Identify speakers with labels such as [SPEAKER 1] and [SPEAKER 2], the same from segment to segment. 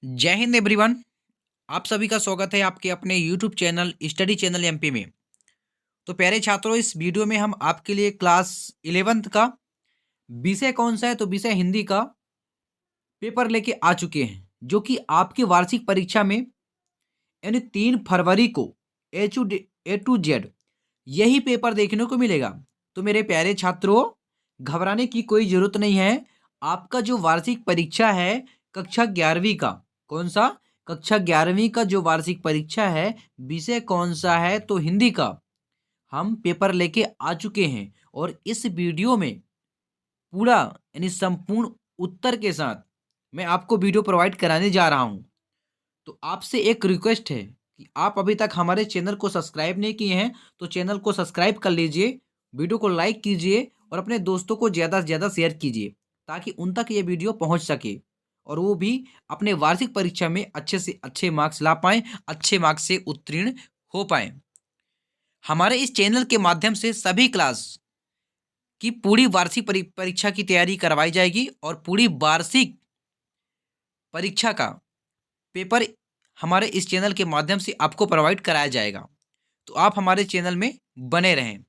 [SPEAKER 1] जय हिंद एवरीवन। आप सभी का स्वागत है आपके अपने YouTube channel study channel MP में। तो प्यारे छात्रों, इस वीडियो में हम आपके लिए क्लास 11th का विषय कौन सा है, तो विषय हिंदी का पेपर लेके आ चुके हैं, जो कि आपकी वार्षिक परीक्षा में यानी 3 फरवरी को A to Z यही पेपर देखने को मिलेगा। तो मेरे प्यारे छात्रों, घबराने की कोई जरूरत नहीं है। आपका जो वार्षिक परीक्षा है कक्षा 11वीं का, कौन सा, कक्षा 11वीं का जो वार्षिक परीक्षा है, विषय कौन सा है, तो हिंदी का हम पेपर लेके आ चुके हैं। और इस वीडियो में पूरा यानी संपूर्ण उत्तर के साथ मैं आपको वीडियो प्रोवाइड कराने जा रहा हूं। तो आपसे एक रिक्वेस्ट है कि आप अभी तक हमारे चैनल को सब्सक्राइब नहीं किए हैं तो चैनल को सब्सक्राइब कर लीजिए, वीडियो को लाइक कीजिए और अपने दोस्तों को ज़्यादा से ज़्यादा शेयर कीजिए, ताकि उन तक ये वीडियो पहुंच सके और वो भी अपने वार्षिक परीक्षा में अच्छे से अच्छे मार्क्स ला पाएं, अच्छे मार्क्स से उत्तीर्ण हो पाएं। हमारे इस चैनल के माध्यम से सभी क्लास की पूरी वार्षिक परीक्षा की तैयारी करवाई जाएगी और पूरी वार्षिक परीक्षा का पेपर हमारे इस चैनल के माध्यम से आपको प्रोवाइड कराया जाएगा। तो आप हमारे चैनल में बने रहें।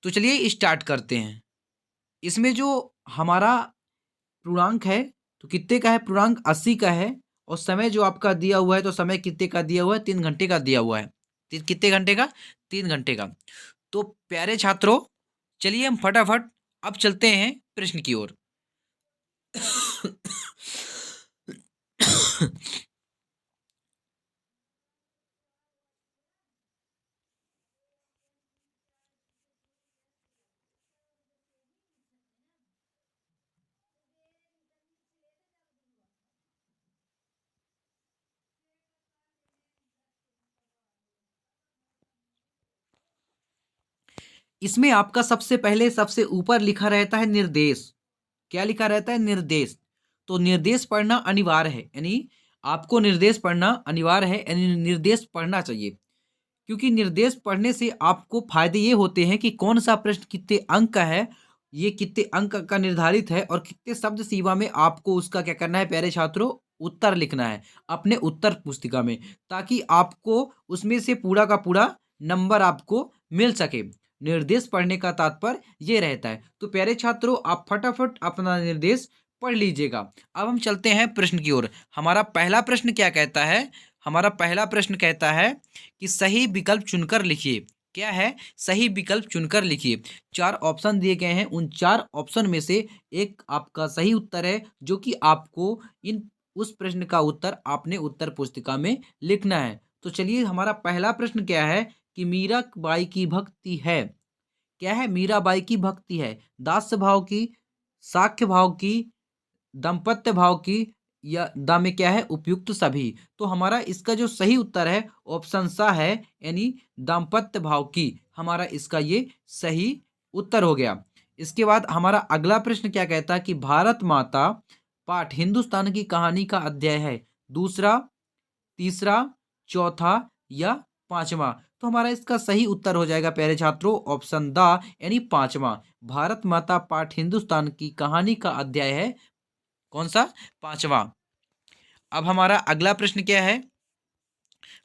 [SPEAKER 1] तो चलिए स्टार्ट करते हैं। इसमें जो हमारा पूर्णांक है, तो कितने का है, पूर्णांक 80 का है। और समय जो आपका दिया हुआ है, तो समय कितने का दिया हुआ है, 3 घंटे का दिया हुआ है। कितने घंटे का, 3 घंटे का। तो प्यारे छात्रों, चलिए हम फटाफट अब चलते हैं प्रश्न की ओर। इसमें आपका सबसे पहले सबसे ऊपर लिखा रहता है निर्देश। क्या लिखा रहता है, निर्देश। तो निर्देश पढ़ना अनिवार्य है, यानी आपको निर्देश पढ़ना अनिवार्य है, यानी निर्देश पढ़ना चाहिए। क्योंकि निर्देश पढ़ने से आपको फायदे ये होते हैं कि कौन सा प्रश्न कितने अंक का है, ये कितने अंक का निर्धारित है और कितने शब्द सीमा में आपको उसका क्या करना है प्यारे छात्रों, उत्तर लिखना है अपने उत्तर पुस्तिका में, ताकि आपको उसमें से पूरा का पूरा नंबर आपको मिल सके। निर्देश पढ़ने का तात्पर्य ये रहता है। तो प्यारे छात्रों, आप फटाफट अपना निर्देश पढ़ लीजिएगा। अब हम चलते हैं प्रश्न की ओर। हमारा पहला प्रश्न क्या कहता है, हमारा पहला प्रश्न कहता है कि सही विकल्प चुनकर लिखिए। क्या है, सही विकल्प चुनकर लिखिए। 4 ऑप्शन दिए गए हैं, उन 4 ऑप्शन में से एक आपका सही उत्तर है, जो कि आपको इन उस प्रश्न का उत्तर आपने उत्तर पुस्तिका में लिखना है। तो चलिए, हमारा पहला प्रश्न क्या है कि मीराबाई की भक्ति है। क्या है, मीराबाई की भक्ति है दास्य भाव की, साक्ष्य भाव की, दाम्पत्य भाव की, या दा में क्या है, उपयुक्त सभी। तो हमारा इसका जो सही उत्तर है ऑप्शन सा है, यानी दाम्पत्य भाव की, हमारा इसका ये सही उत्तर हो गया। इसके बाद हमारा अगला प्रश्न क्या कहता है कि भारत माता पाठ हिंदुस्तान की कहानी का अध्याय है, दूसरा, तीसरा, चौथा या पांचवा। तो हमारा इसका सही उत्तर हो जाएगा प्यारे छात्रों ऑप्शन दा, यानी पांचवा। भारत माता पाठ हिंदुस्तान की कहानी का अध्याय है, कौन सा, पांचवा। अब हमारा अगला प्रश्न क्या है,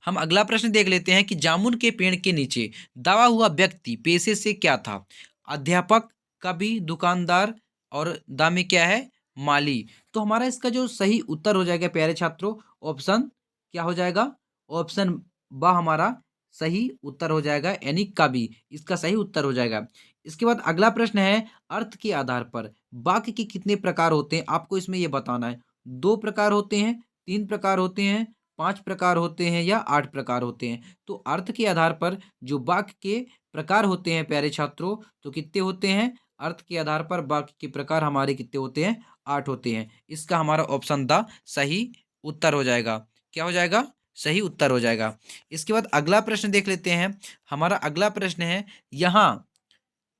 [SPEAKER 1] हम अगला प्रश्न देख लेते हैं कि जामुन के पेड़ के नीचे दबा हुआ व्यक्ति पेशे से क्या था, अध्यापक, कवि, दुकानदार और दा में क्या है, माली। तो हमारा इसका जो सही उत्तर हो जाएगा प्यारे छात्रों ऑप्शन क्या हो जाएगा, ऑप्शन बा हमारा सही उत्तर हो जाएगा, यानी कवि इसका सही उत्तर हो जाएगा। इसके बाद अगला प्रश्न है, अर्थ के आधार पर वाक्य के कितने प्रकार होते हैं, आपको इसमें यह बताना है। 2 प्रकार होते हैं, 3 प्रकार होते हैं, 5 प्रकार होते हैं या 8 प्रकार होते हैं। तो अर्थ के आधार पर जो वाक्य के प्रकार होते हैं प्यारे छात्रों, तो कितने होते हैं, अर्थ के आधार पर वाक्य के प्रकार हमारे कितने होते हैं, 8 होते हैं। इसका हमारा ऑप्शन द सही उत्तर हो जाएगा। क्या हो जाएगा, सही उत्तर हो जाएगा। इसके बाद अगला प्रश्न देख लेते हैं। हमारा अगला प्रश्न है, यहाँ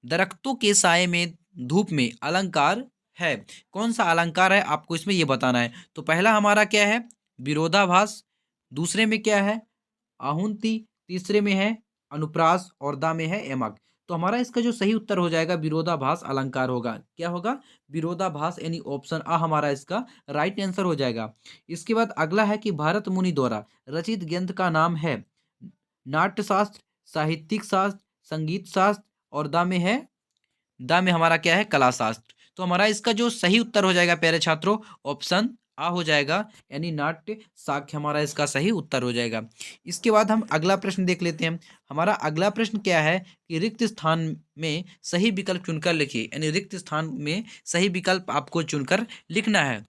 [SPEAKER 1] दरख्तों के साये में धूप में अलंकार है, कौन सा अलंकार है, आपको इसमें यह बताना है। तो पहला हमारा क्या है, विरोधाभास, दूसरे में क्या है, आहुति, तीसरे में है अनुप्रास और दा में है यमक। तो हमारा इसका जो सही उत्तर हो जाएगा विरोधाभास अलंकार होगा। क्या होगा? विरोधाभास, यानी ऑप्शन आ हमारा इसका राइट आंसर हो जाएगा। इसके बाद अगला है कि भरत मुनि द्वारा रचित ग्रंथ का नाम है नाट्यशास्त्र, साहित्यिक शास्त्र, संगीत शास्त्र, और द में हमारा क्या है? कला शास्त्र। तो हमारा इसका जो सही उत्तर हो जाएगा प्यारे छात्रों, ऑप्शन आ हो जाएगा, यानी नाट्य साक्ष्य हमारा इसका सही उत्तर हो जाएगा। इसके बाद हम अगला प्रश्न देख लेते हैं। हमारा अगला प्रश्न क्या है कि रिक्त स्थान में सही विकल्प चुनकर लिखिए, यानी रिक्त स्थान में सही विकल्प आपको चुनकर लिखना है।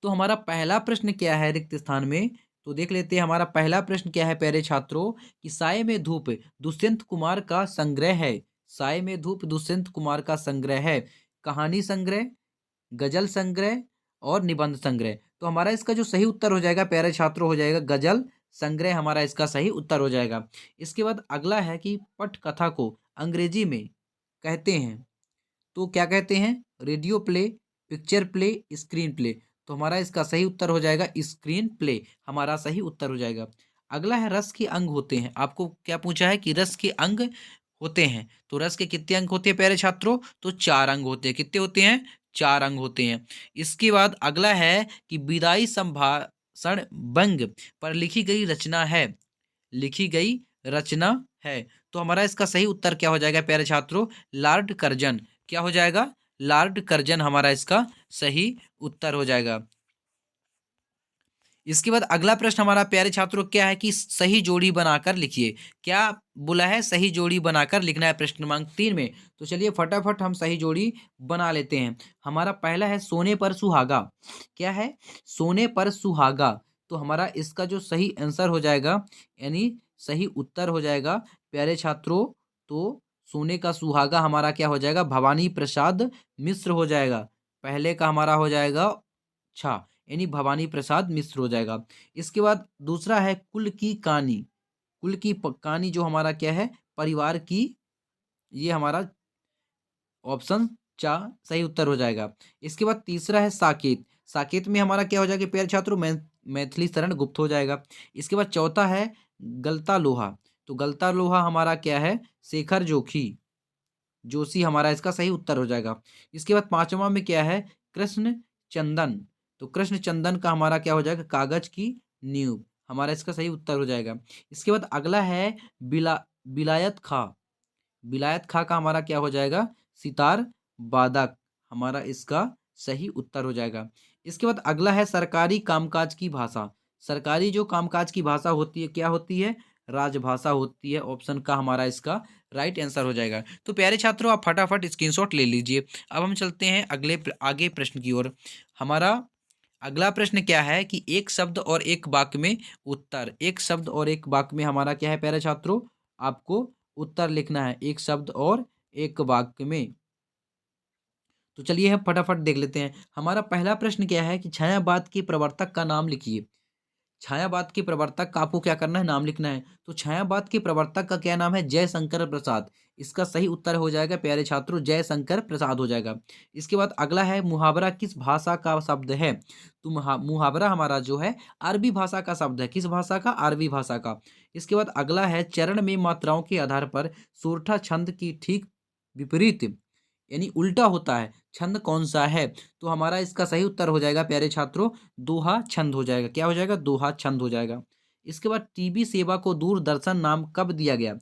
[SPEAKER 1] तो हमारा पहला प्रश्न क्या है रिक्त स्थान में? तो देख लेते हैं हमारा पहला प्रश्न क्या है प्यारे छात्रों, कि साय में धूप दुष्यंत कुमार का संग्रह है। साय में धूप दुष्यंत कुमार का संग्रह है। कहानी संग्रह, गजल संग्रह और निबंध संग्रह। तो हमारा इसका जो सही उत्तर हो जाएगा प्यारे छात्रों, हो जाएगा गजल संग्रह, हमारा इसका सही उत्तर हो जाएगा। इसके बाद अगला है कि पटकथा को अंग्रेजी में कहते हैं, तो क्या कहते हैं? Radio play, picture play, screen play. तो हमारा इसका सही उत्तर हो जाएगा स्क्रीन प्ले, हमारा सही उत्तर हो जाएगा। अगला है रस के अंग होते हैं। आपको क्या पूछा है कि रस के अंग होते हैं, तो रस के कितने अंग होते हैं प्यारे छात्रों? तो 4 अंग होते हैं। कितने होते हैं? 4 अंग होते हैं। इसके बाद अगला है कि विदाई संभाषण बंग पर लिखी गई रचना है। लिखी गई रचना है। तो हमारा इसका सही उत्तर क्या हो जाएगा प्यारे छात्रों? Lord Curzon. क्या हो जाएगा? लॉर्ड कर्जन हमारा इसका सही उत्तर हो जाएगा। इसके बाद अगला प्रश्न हमारा प्यारे छात्रों क्या है कि सही जोड़ी बनाकर लिखिए। क्या बोला है? सही जोड़ी बनाकर लिखना है प्रश्न क्रमांक 3 में। तो चलिए फटाफट हम सही जोड़ी बना लेते हैं। हमारा पहला है सोने पर सुहागा। क्या है? सोने पर सुहागा। तो हमारा इसका जो सही आंसर हो जाएगा, यानी सही उत्तर हो जाएगा प्यारे छात्रों, तो सोने का सुहागा हमारा क्या हो जाएगा? भवानी प्रसाद मिश्र हो जाएगा। पहले का हमारा हो जाएगा छा, यानी भवानी प्रसाद मिश्र हो जाएगा। इसके बाद दूसरा है कुल की कहानी। कुल की कहानी जो हमारा क्या है? परिवार की, ये हमारा ऑप्शन चा सही उत्तर हो जाएगा। इसके बाद तीसरा है साकेत। साकेत में हमारा क्या हो जाएगा प्यारे छात्रों? मैथिली शरण गुप्त हो जाएगा। इसके बाद चौथा है गलता लोहा। तो गलता लोहा हमारा क्या है? शेखर जोशी हमारा इसका सही उत्तर हो जाएगा। इसके बाद पांचवा में क्या है? कृष्ण चंदन। तो कृष्ण चंदन का हमारा क्या हो जाएगा? कागज की नींव, हमारा इसका सही उत्तर हो जाएगा। इसके बाद अगला है बिलायत खा। बिलायत खा का हमारा क्या हो जाएगा? सितार बादक, हमारा इसका सही उत्तर हो जाएगा। इसके बाद अगला है सरकारी कामकाज की भाषा। सरकारी जो कामकाज की भाषा होती है क्या होती है? राजभाषा होती है। ऑप्शन का हमारा इसका राइट आंसर हो जाएगा। तो प्यारे छात्रों आप फटाफट स्क्रीनशॉट ले लीजिए। अब हम चलते हैं आगे प्रश्न की ओर। हमारा अगला प्रश्न क्या है कि एक शब्द और एक वाक्य में उत्तर। एक शब्द और एक वाक्य में हमारा क्या है प्यारे छात्रों? आपको उत्तर लिखना है एक शब्द और एक वाक्य में। तो चलिए हम फटाफट देख लेते हैं। हमारा पहला प्रश्न क्या है कि छायावाद के प्रवर्तक का नाम लिखिए। छायावाद के प्रवर्तक का आपको क्या करना है? नाम लिखना है। तो छायावाद के प्रवर्तक का क्या नाम है? जयशंकर प्रसाद। इसका सही उत्तर हो जाएगा प्यारे छात्रों जयशंकर प्रसाद हो जाएगा। इसके बाद अगला है मुहावरा किस भाषा का शब्द है? तो मुहावरा हमारा जो है अरबी भाषा का शब्द है। किस भाषा का? अरबी भाषा का। इसके बाद अगला है चरण में मात्राओं के आधार पर सोरठा छंद की ठीक विपरीत, यानी उल्टा होता है छंद कौन सा है? तो हमारा इसका सही उत्तर हो जाएगा प्यारे छात्रों दोहा छंद हो जाएगा। क्या हो जाएगा? दोहा छंद हो जाएगा। इसके बाद टीबी सेवा को दूरदर्शन नाम कब दिया गया?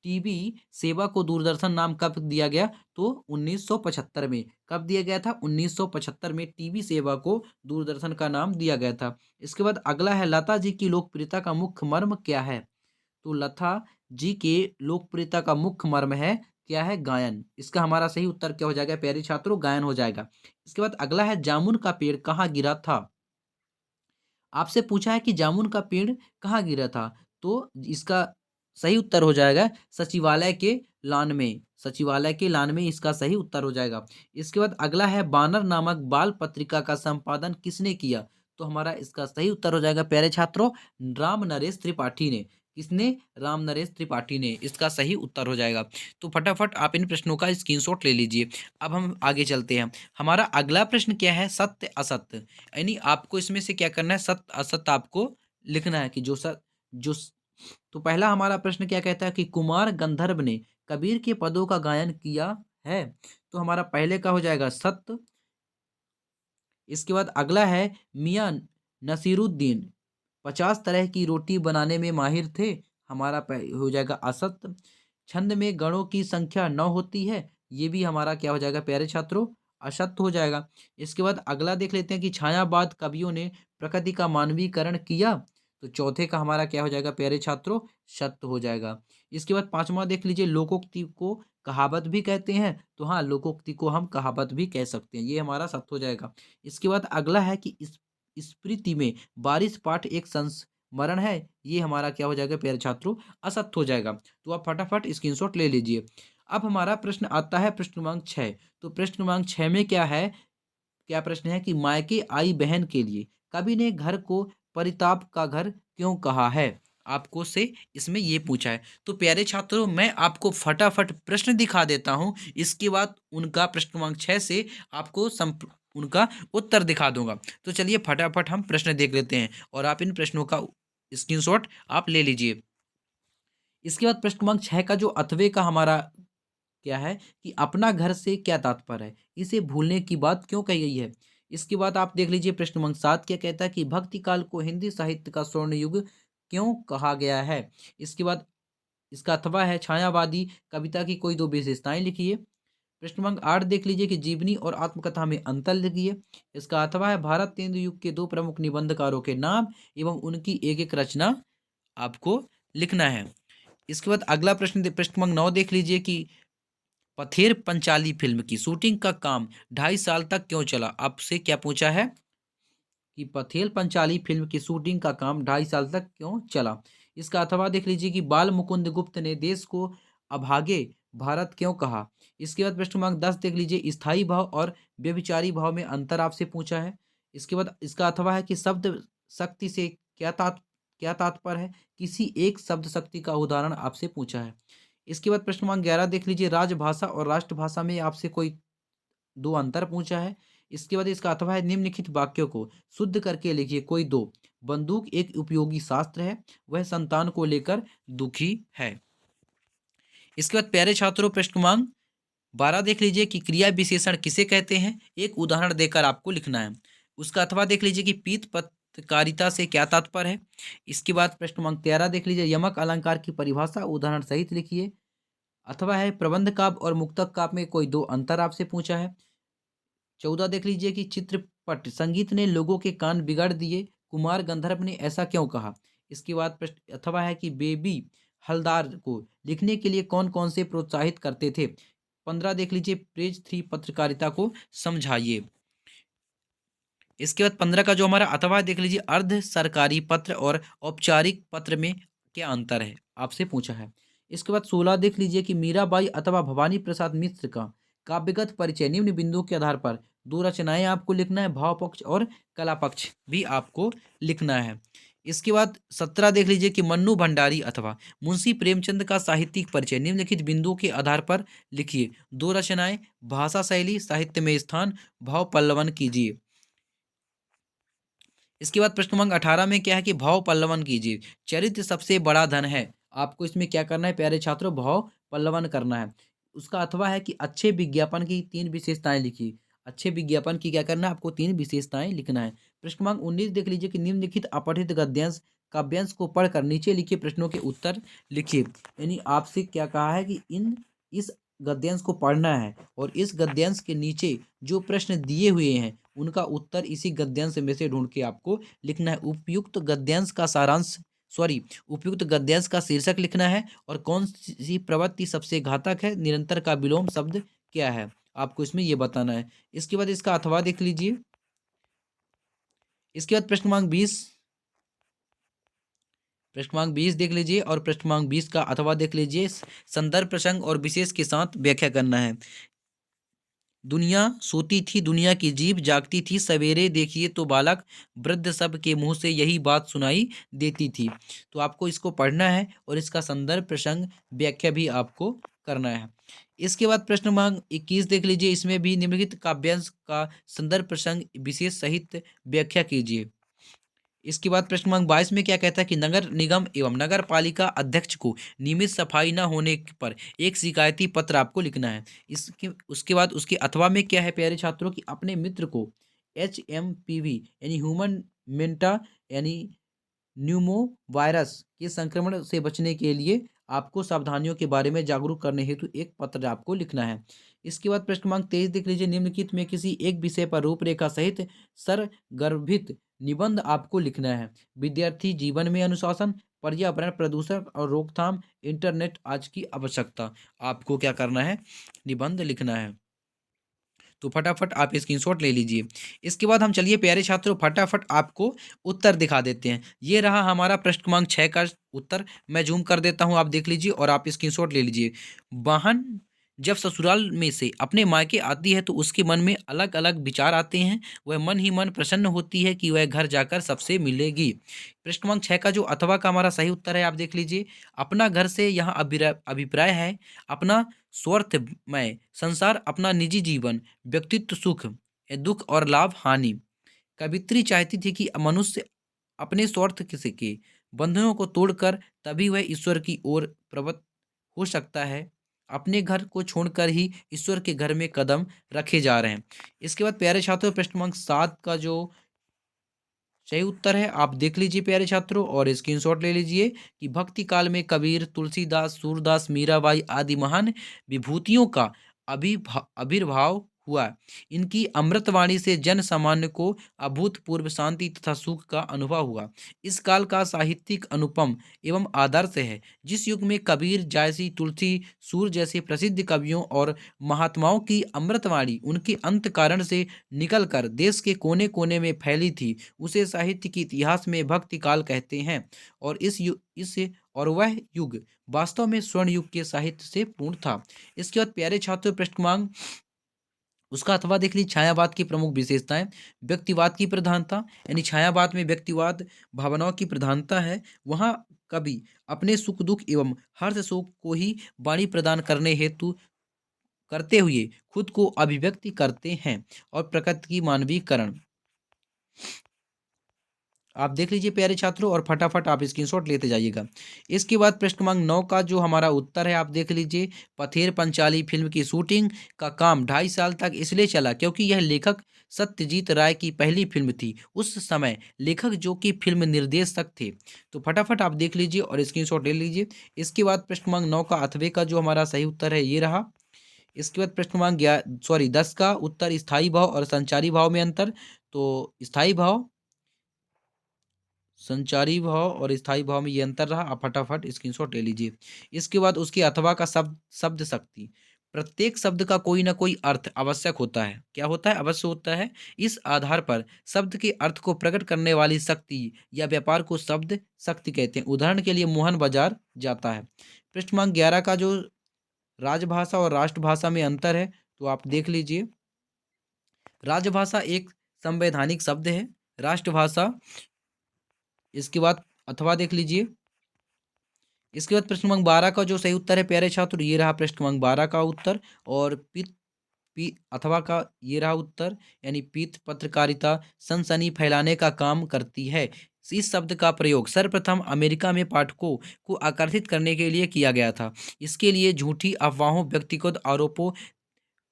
[SPEAKER 1] टीबी सेवा को दूरदर्शन नाम कब दिया गया? तो 1975 में। कब दिया गया था? 1975 में टीबी सेवा को दूरदर्शन का नाम दिया गया था। इसके बाद अगला है लता जी की लोकप्रियता का मुख्य मर्म क्या है? तो लता जी के लोकप्रियता का मुख्य मर्म है क्या है? गायन। इसका हमारा सही उत्तर क्या हो जाएगा प्यारे छात्रों? गायन हो जाएगा। इसके बाद अगला है जामुन का पेड़ कहाँ गिरा था? आपसे पूछा है कि जामुन का पेड़ कहाँ गिरा था, तो इसका सही उत्तर हो जाएगा सचिवालय के लान में। सचिवालय के लान में इसका सही उत्तर हो जाएगा। इसके बाद अगला है बानर नामक बाल पत्रिका का संपादन किसने किया? तो हमारा इसका सही उत्तर हो जाएगा प्यारे छात्रों राम नरेश त्रिपाठी ने। किसने? राम नरेश त्रिपाठी ने। इसका सही उत्तर हो जाएगा। तो फटाफट आप इन प्रश्नों का स्क्रीनशॉट ले लीजिए। अब हम आगे चलते हैं। हमारा अगला प्रश्न क्या है? सत्य असत्य, यानी आपको इसमें से क्या करना है? सत्य असत्य आपको लिखना है कि जो तो पहला हमारा प्रश्न क्या कहता है कि कुमार गंधर्व ने कबीर के पदों का गायन किया है। तो हमारा पहले का हो जाएगा सत्य। इसके बाद अगला है मियां नसीरुद्दीन 50 तरह की रोटी बनाने में माहिर थे। हमारा हो जाएगा असत्य। छंद में गणों की संख्या 9 होती है। ये भी हमारा क्या हो जाएगा प्यारे छात्रों, असत्य हो जाएगा। इसके बाद अगला देख लेते हैं कि छायावाद कवियों ने प्रकृति का मानवीकरण किया। तो चौथे का हमारा क्या हो जाएगा प्यारे छात्रों, सत्य हो जाएगा। इसके बाद पांचवा देख लीजिए, लोकोक्ति को कहावत भी कहते हैं। तो हाँ, लोकोक्ति को हम कहावत भी कह सकते हैं, ये हमारा सत्य हो जाएगा। इसके बाद अगला है कि इस स्मृति में बारिश पाठ एक संस्मरण है। ये हमारा क्या हो जाएगा प्यारे छात्रों, असत्य हो जाएगा। तो आप फटाफट स्क्रीनशॉट ले लीजिए। अब हमारा प्रश्न आता है प्रश्न क्रमांक 6। तो प्रश्न क्रमांक 6 में क्या है, क्या प्रश्न है कि मायके आई बहन के लिए कवि ने घर को परिताप का घर क्यों कहा है। आपको से इसमें ये पूछा है। तो प्यारे छात्रों, मैं आपको फटाफट प्रश्न दिखा देता हूं, इसके बाद उनका प्रश्न क्रमांक 6 से आपको उनका उत्तर दिखा दूंगा। तो चलिए फटाफट हम प्रश्न देख लेते हैं और आप इन प्रश्नों का स्क्रीनशॉट आप ले लीजिए। इसके बाद प्रश्न क्रमांक 6 का जो अथवे का हमारा क्या है कि अपना घर से क्या तात्पर्य है, इसे भूलने की बात क्यों कही गई है। इसके बाद आप देख लीजिए प्रश्न क्रमांक 7 क्या कहता है कि भक्ति काल को हिंदी साहित्य का स्वर्ण युग क्यों कहा गया है। इसके बाद इसका अथवा है छायावादी कविता की कोई दो विशेषताएं लिखिए। प्रश्न क्रमांक 8 देख लीजिए कि जीवनी और आत्मकथा में अंतर लिखिए। इसका अथवा है भारत तेंदु युग के दो प्रमुख निबंधकारों के नाम एवं उनकी एक एक रचना आपको लिखना है। इसके बाद अगला प्रश्न क्रमांक 9 देख लीजिए कि पथेर पंचाली फिल्म की शूटिंग का काम 2.5 साल तक क्यों चला। आपसे क्या पूछा है कि पथेल पंचाली फिल्म की शूटिंग का काम 2.5 साल तक क्यों चला। इसका अथवा देख लीजिए कि बाल मुकुंद गुप्त ने देश को अभागे भारत क्यों कहा। इसके बाद प्रश्न क्रमांक 10 देख लीजिए, स्थायी भाव और व्यभिचारी भाव में अंतर आपसे पूछा है। इसके बाद इसका अथवा है कि शब्द शक्ति से क्या तात्पर्य है, किसी एक शब्द शक्ति का उदाहरण आपसे पूछा है। इसके बाद प्रश्न क्रमांक 11 देख लीजिए, राजभाषा और राष्ट्रभाषा में आपसे कोई दो अंतर पूछा है। इसके बाद इसका अथवा है निम्नलिखित वाक्यों को शुद्ध करके लिखिए कोई दो। बंदूक एक उपयोगी शास्त्र है, वह संतान को लेकर दुखी है। इसके बाद प्यारे छात्रों प्रश्न क्रमांक 12 देख लीजिए कि क्रिया विशेषण किसे कहते हैं, एक उदाहरण देकर आपको लिखना है। उसका अथवा देख लीजिए कि पीत पत्रकारिता से क्या तात्पर्य है। इसके बाद प्रश्न क्रमांक 13 देख लीजिए, यमक अलंकार की परिभाषा उदाहरण सहित लिखिए। अथवा है प्रबंध काव्य और मुक्तक काव्य में कोई दो अंतर आपसे पूछा है। 14 देख लीजिए कि चित्रपट संगीत ने लोगों के कान बिगाड़ दिए, कुमार गंधर्व ने ऐसा क्यों कहा। इसके बाद प्रश्न अथवा है कि बेबी हलदार को लिखने के लिए कौन कौन से प्रोत्साहित करते थे। 15 देख लीजिए, पेज 3 पत्रकारिता को समझाइए। इसके बाद 15 का जो हमारा अथवा है देख लीजिए, अर्ध सरकारी पत्र और औपचारिक पत्र में क्या अंतर है, आपसे पूछा है। इसके बाद 16 देख लीजिए कि मीराबाई अथवा भवानी प्रसाद मिश्र का काव्यगत परिचय निम्न बिंदुओं के आधार पर दो रचनाएं आपको लिखना है, भाव पक्ष और कला पक्ष भी आपको लिखना है। इसके बाद 17 देख लीजिए कि मन्नू भंडारी अथवा मुंशी प्रेमचंद का साहित्यिक परिचय निम्नलिखित बिंदुओं के आधार पर लिखिए, दो रचनाएं, भाषा शैली, साहित्य में स्थान, भाव पल्लवन कीजिए। इसके बाद प्रश्न क्रमांक 18 में क्या है कि भाव पल्लवन कीजिए, चरित्र सबसे बड़ा धन है। आपको इसमें क्या करना है प्यारे छात्रों, भाव पल्लवन करना है। उसका अथवा है कि अच्छे विज्ञापन की 3 विशेषताएं लिखिए। अच्छे विज्ञापन की क्या करना है, आपको 3 विशेषताएं लिखना है। प्रश्न क्रमांक 19 देख लीजिए कि निम्नलिखित अपठित गद्यांश काव्यांश को पढ़कर नीचे लिखे प्रश्नों के उत्तर लिखिए। यानी आपसे क्या कहा है कि इस गद्यांश को पढ़ना है और इस गद्यांश के नीचे जो प्रश्न दिए हुए हैं उनका उत्तर इसी गद्यांश में से ढूंढ के आपको लिखना है। उपयुक्त गद्यांश का सारांश उपयुक्त गद्यांश का शीर्षक लिखना है और कौन सी प्रवृत्ति सबसे घातक है, निरंतर का विलोम शब्द क्या है, आपको इसमें यह बताना है। इसके बाद इसका अथवा देख लीजिए। इसके बाद प्रश्न क्रमांक 20 देख लीजिए और प्रश्न क्रमांक 20 का अथवा देख लीजिए, संदर्भ प्रसंग और विशेष के साथ व्याख्या करना है। दुनिया सोती थी, दुनिया की जीभ जागती थी, सवेरे देखिए तो बालक, वृद्ध सब के मुंह से यही बात सुनाई देती थी। तो आपको इसको पढ़ना है और इसका संदर्भ प्रसंग व्याख्या भी आपको करना है। इसके बाद प्रश्न क्रमांक 21 देख लीजिए, इसमें भी निम्नलिखित काव्यांश का संदर्भ प्रसंग विशेष सहित व्याख्या कीजिए। इसके बाद प्रश्न क्रमांक 22 में क्या कहता है कि नगर निगम एवं नगर पालिका अध्यक्ष को नियमित सफाई न होने पर एक शिकायती पत्र आपको लिखना है। इसके उसके बाद उसके अथवा में क्या है प्यारे छात्रों की अपने मित्र को HMPV यानी ह्यूमन मेंटा यानी न्यूमो वायरस के संक्रमण से बचने के लिए आपको सावधानियों के बारे में जागरूक करने हेतु एक पत्र आपको लिखना है। इसके बाद प्रश्न क्रमांक 23 देख लीजिए, निम्नलिखित में किसी एक विषय पर रूपरेखा सहित सरगर्भित निबंध आपको लिखना है। विद्यार्थी जीवन में अनुशासन, पर्यावरण प्रदूषण और रोकथाम, इंटरनेट आज की आवश्यकता, आपको क्या करना है, निबंध लिखना है। तो फटाफट आप स्क्रीनशॉट ले लीजिए। इसके बाद हम चलिए प्यारे छात्रों फटाफट आपको उत्तर दिखा देते हैं। ये रहा हमारा प्रश्न क्रमांक 6 का उत्तर। मैं जूम कर देता हूँ, आप देख लीजिए और आप स्क्रीनशॉट ले लीजिए। वाहन जब ससुराल में से अपने मायके आती है तो उसके मन में अलग अलग विचार आते हैं। वह मन ही मन प्रसन्न होती है कि वह घर जाकर सबसे मिलेगी। प्रश्न क्रमांक 6 का जो अथवा का हमारा सही उत्तर है आप देख लीजिए। अपना घर से यहाँ अभिप्राय है अपना स्वार्थमय संसार, अपना निजी जीवन, व्यक्तित्व, सुख दुख और लाभ हानि। कवित्री चाहती थी कि मनुष्य अपने स्वार्थ किसी के बंधनों को तोड़कर तभी वह ईश्वर की ओर प्रवृत्त हो सकता है। अपने घर को छोड़कर ही ईश्वर के घर में कदम रखे जा रहे हैं। इसके बाद प्यारे छात्रों प्रश्न क्रमांक 7 का जो सही उत्तर है आप देख लीजिए प्यारे छात्रों और स्क्रीनशॉट ले लीजिए कि भक्ति काल में कबीर, तुलसीदास, सूरदास, मीराबाई आदि महान विभूतियों का आविर्भाव हुआ। इनकी अमृतवाणी से जन सामान्य को अभूतपूर्व शांति तथा सुख का अनुभव हुआ। इस काल का साहित्यिक अनुपम एवं आदर्श है। जिस युग में कबीर, जायसी, तुलसी, सूर जैसे प्रसिद्ध कवियों और महात्माओं की अमृतवाणी उनके अंत कारण से निकलकर देश के कोने कोने में फैली थी, उसे साहित्य के इतिहास में भक्ति काल कहते हैं। और वह युग वास्तव में स्वर्ण युग के साहित्य से पूर्ण था। इसके बाद प्यारे छात्रों प्रश्न क्रमांक उसका अथवा देख लीजिए। छायावाद की प्रमुख विशेषताएं, व्यक्तिवाद की प्रधानता यानी छायावाद में व्यक्तिवाद भावनाओं की प्रधानता है। वहाँ कवि अपने सुख दुख एवं हर्ष शोक को ही वाणी प्रदान करने हेतु करते हुए खुद को अभिव्यक्ति करते हैं। और प्रकृति की मानवीकरण आप देख लीजिए प्यारे छात्रों और फटाफट आप स्क्रीनशॉट लेते जाइएगा। इसके बाद प्रश्न क्रमांक 9 का जो हमारा उत्तर है आप देख लीजिए। पथेर पंचाली फिल्म की शूटिंग का काम 2.5 साल तक इसलिए चला क्योंकि यह लेखक सत्यजीत राय की पहली फिल्म थी। उस समय लेखक जो कि फिल्म निर्देशक थे। तो फटाफट आप देख लीजिए और स्क्रीनशॉट ले लीजिए। इसके बाद प्रश्न क्रमांक 9 का अथवे का जो हमारा सही उत्तर है ये रहा। इसके बाद प्रश्न क्रमांक 10 का उत्तर स्थायी भाव और संचारी भाव में अंतर। तो संचारी भाव और स्थायी भाव में ये अंतर रहा। आप फटाफट स्क्रीनशॉट ले लीजिए। इसके बाद उसके अथवा का शब्द शक्ति। प्रत्येक शब्द का कोई ना कोई अर्थ आवश्यक होता है। क्या होता है? अवश्य होता है। इस आधार पर शब्द के अर्थ को प्रकट करने वाली शक्ति या व्यापार को शब्द शक्ति कहते हैं। उदाहरण के लिए मोहन बाजार जाता है। पृष्ठ क्रमांक 11 का जो राजभाषा और राष्ट्रभाषा में अंतर है तो आप देख लीजिए। राजभाषा एक संवैधानिक शब्द है। राष्ट्रभाषा इसके बाद अथवा देख लीजिए। इसके बाद प्रश्न क्रमांक 12 का जो सही उत्तर है प्यारे छात्र ये रहा प्रश्न क्रमांक 12 का उत्तर। और अथवा का ये रहा उत्तर यानी पीत पत्रकारिता सनसनी फैलाने का काम करती है। इस शब्द का प्रयोग सर्वप्रथम अमेरिका में पाठकों को आकर्षित करने के लिए किया गया था। इसके लिए झूठी अफवाहों, व्यक्तिगत आरोपों,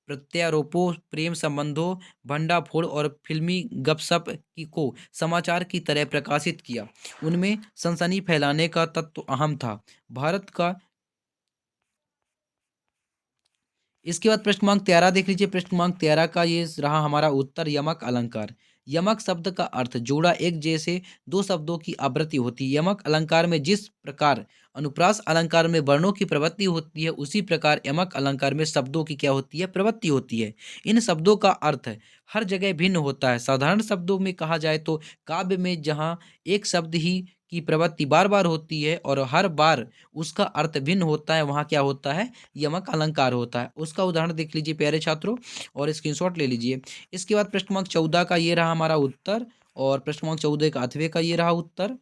[SPEAKER 1] प्रत्यारोपों, प्रेम संबंधों, भंडाफोड़ और फिल्मी गपशप को समाचार की तरह प्रकाशित किया। उनमें सनसनी फैलाने का तत्व अहम था। भारत का इसके बाद प्रश्न क्रमांक 13 देख लीजिए। प्रश्न क्रमांक 13 का ये रहा हमारा उत्तर यमक अलंकार। यमक शब्द का अर्थ जोड़ा एक जैसे दो शब्दों की आवृत्ति होती है। यमक अलंकार में जिस प्रकार अनुप्रास अलंकार में वर्णों की प्रवृत्ति होती है उसी प्रकार यमक अलंकार में शब्दों की क्या होती है? प्रवृत्ति होती है। इन शब्दों का अर्थ हर जगह भिन्न होता है। साधारण शब्दों में कहा जाए तो काव्य में जहाँ एक शब्द ही की प्रवृत्ति बार बार होती है और हर बार उसका अर्थ भिन्न होता है, वहाँ क्या होता है? यमक अलंकार होता है। उसका उदाहरण देख लीजिए प्यारे छात्रों और स्क्रीनशॉट ले लीजिए। इसके बाद प्रश्न क्रमांक 14 का ये रहा हमारा उत्तर और प्रश्न क्रमांक 14 का अथवे का ये रहा उत्तर।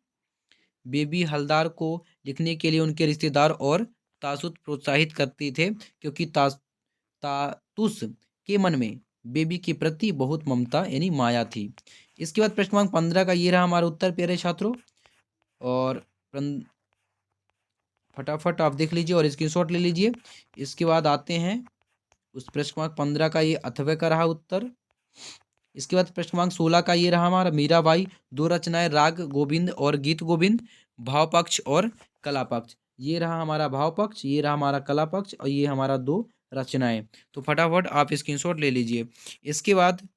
[SPEAKER 1] बेबी हलदार को लिखने के लिए उनके रिश्तेदार और तासुत प्रोत्साहित करते थे क्योंकि तातुस के मन में बेबी के प्रति बहुत ममता यानी माया थी। इसके बाद प्रश्न क्रमांक 15 का ये रहा हमारा उत्तर प्यारे छात्रों। और फटाफट आप देख लीजिए और स्क्रीनशॉट ले लीजिए। इसके बाद आते हैं उस प्रश्न क्रमांक 15 का ये अथवा का रहा उत्तर। इसके बाद प्रश्न क्रमांक 16 का ये रहा हमारा मीराबाई, दो रचनाएं राग गोविंद और गीत गोविंद, भाव पक्ष और कला पक्ष। ये रहा हमारा भाव पक्ष, ये रहा हमारा कला पक्ष और ये हमारा दो रचनाएं। तो फटाफट आप स्क्रीनशॉट ले लीजिए। इसके बाद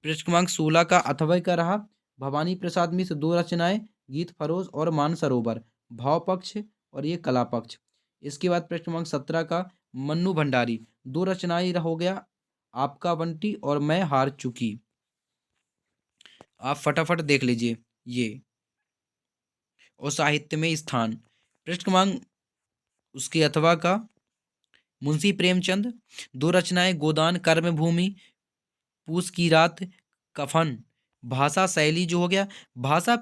[SPEAKER 1] प्रश्न क्रमांक 16 का अथवा का रहा भवानी प्रसाद मिश्र, दो रचनाएं गीत फरोज और मानसरोवर, भाव पक्ष और ये कला पक्ष। इसके बाद प्रश्न क्रमांक 17 का मन्नू भंडारी, दो रचनाएं हो गया आपका बंटी और मैं हार चुकी। आप फटाफट देख लीजिए ये। और साहित्य में स्थान प्रश्न क्रमांक उसके अथवा का मुंशी प्रेमचंद, दो रचनाएं गोदान कर्मभूमि, पूस की रात, कफन। भाषा शैली जो हो गया, भाषा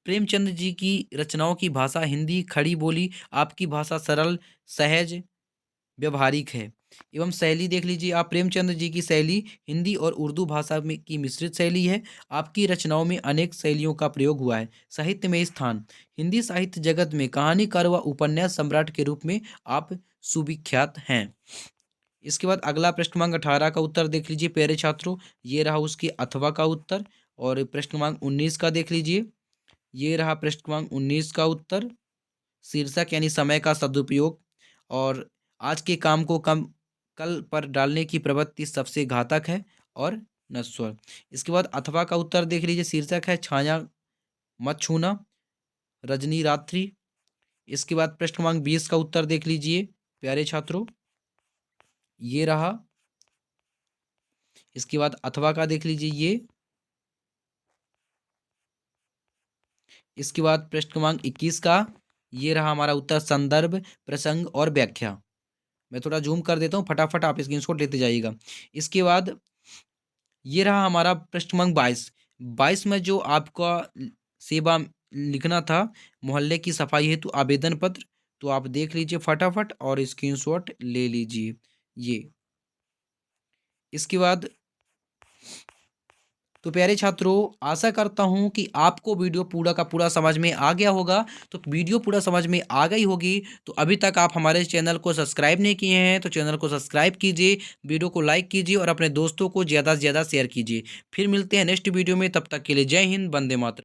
[SPEAKER 1] प्रेमचंद जी की रचनाओं की भाषा हिंदी खड़ी बोली, आपकी भाषा सरल सहज व्यवहारिक है। एवं शैली देख लीजिए आप, प्रेमचंद जी की शैली हिंदी और उर्दू भाषा में की मिश्रित शैली है। आपकी रचनाओं में अनेक शैलियों का प्रयोग हुआ है। साहित्य में स्थान हिंदी साहित्य जगत में कहानीकार व उपन्यास सम्राट के रूप में आप सुविख्यात हैं। इसके बाद अगला प्रश्न क्रमांक 18 का उत्तर देख लीजिए प्यारे छात्रों। ये रहा उसके अथवा का उत्तर। और प्रश्न क्रमांक 19 का देख लीजिए। ये रहा प्रश्न क्रमांक 19 का उत्तर। शीर्षक यानी समय का सदुपयोग और आज के काम को कम कल पर डालने की प्रवृत्ति सबसे घातक है और नश्वर। इसके बाद अथवा का उत्तर देख लीजिए। शीर्षक है छाया मत छूना, रजनी रात्रि। इसके बाद प्रश्न क्रमांक 20 का उत्तर देख लीजिए प्यारे छात्रों। ये रहा। इसके बाद अथवा का देख लीजिए ये। इसके बाद प्रश्न क्रमांक 21 का ये रहा हमारा उत्तर संदर्भ प्रसंग और व्याख्या। मैं थोड़ा जूम कर देता हूँ, फटाफट आप स्क्रीनशॉट लेते जाइएगा। इसके बाद ये रहा हमारा प्रश्न क्रमांक 22 में जो आपका सेवा लिखना था मोहल्ले की सफाई हेतु आवेदन पत्र, तो आप देख लीजिए फटाफट और स्क्रीनशॉट ले लीजिए ये। इसके बाद तो प्यारे छात्रों आशा करता हूं कि आपको वीडियो पूरा का पूरा समझ में आ गया होगा। तो वीडियो पूरा समझ में आ गई होगी तो अभी तक आप हमारे चैनल को सब्सक्राइब नहीं किए हैं तो चैनल को सब्सक्राइब कीजिए, वीडियो को लाइक कीजिए और अपने दोस्तों को ज़्यादा से ज़्यादा शेयर कीजिए। फिर मिलते हैं नेक्स्ट वीडियो में, तब तक के लिए जय हिंद, वंदे मातरम।